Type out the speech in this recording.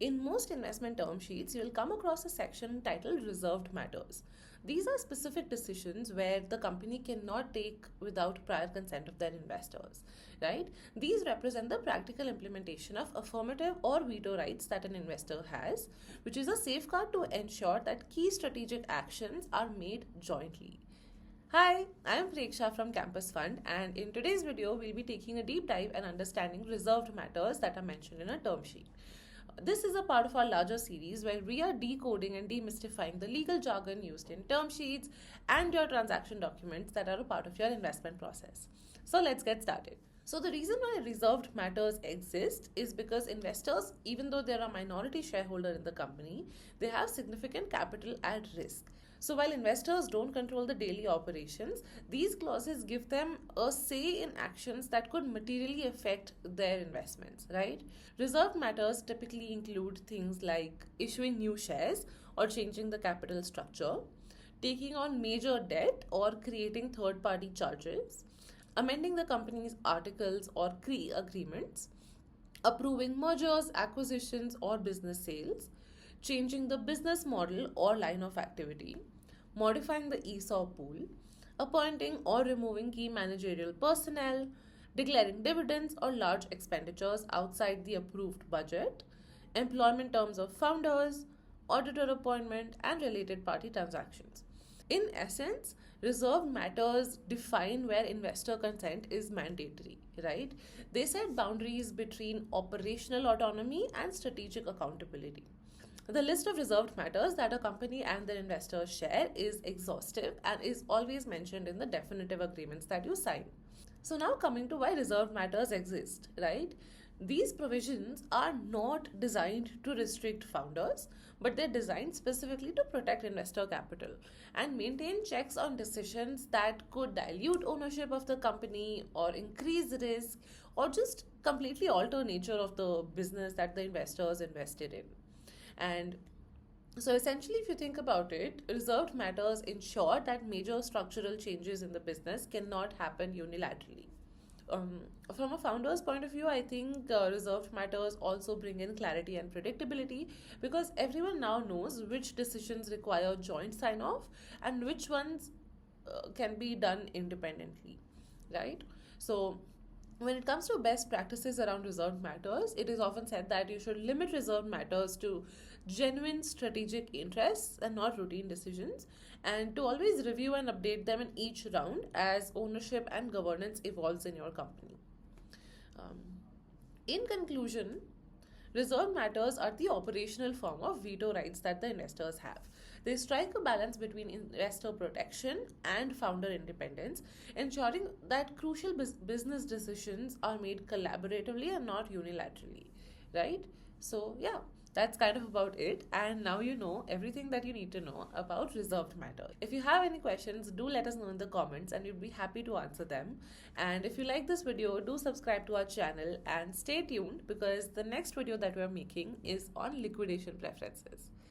In most investment term sheets, you will come across a section titled Reserved Matters. These are specific decisions where the company cannot take without prior consent of their investors, right? These represent the practical implementation of affirmative or veto rights that an investor has, which is a safeguard to ensure that key strategic actions are made jointly. Hi, I am Preksha from Campus Fund, and in today's video, we'll be taking a deep dive and understanding reserved matters that are mentioned in a term sheet. This is a part of our larger series where we are decoding and demystifying the legal jargon used in term sheets and your transaction documents that are a part of your investment process. So let's get started. So the reason why reserved matters exist is because investors, even though they're a minority shareholder in the company, they have significant capital at risk. So while investors don't control the daily operations, these clauses give them a say in actions that could materially affect their investments, right? Reserved matters typically include things like issuing new shares or changing the capital structure, taking on major debt or creating third party charges, amending the company's articles or CRE agreements, approving mergers, acquisitions, or business sales, changing the business model or line of activity, modifying the ESOP pool, appointing or removing key managerial personnel, declaring dividends or large expenditures outside the approved budget, employment terms of founders, auditor appointment, and related party transactions. In essence, reserved matters define where investor consent is mandatory, right? They set boundaries between operational autonomy and strategic accountability. The list of reserved matters that a company and their investors share is exhaustive and is always mentioned in the definitive agreements that you sign. So, now coming to why reserved matters exist, right? These provisions are not designed to restrict founders, but they're designed specifically to protect investor capital and maintain checks on decisions that could dilute ownership of the company or increase risk or just completely alter nature of the business that the investors invested in. And so essentially, if you think about it, reserved matters ensure that major structural changes in the business cannot happen unilaterally. Um, from a founder's point of view, I think reserved matters also bring in clarity and predictability because everyone now knows which decisions require joint sign off and which ones can be done independently, right? So, when it comes to best practices around reserved matters, it is often said that you should limit reserved matters to genuine strategic interests and not routine decisions, and to always review and update them in each round as ownership and governance evolves in your company. Um, in conclusion, reserved matters are the operational form of veto rights that the investors have. They strike a balance between investor protection and founder independence, ensuring that crucial business decisions are made collaboratively and not unilaterally, right? So, yeah, that's kind of about it. And now you know everything that you need to know about reserved matters. If you have any questions, do let us know in the comments and we'd be happy to answer them. And if you like this video, do subscribe to our channel and stay tuned because the next video that we're making is on liquidation preferences.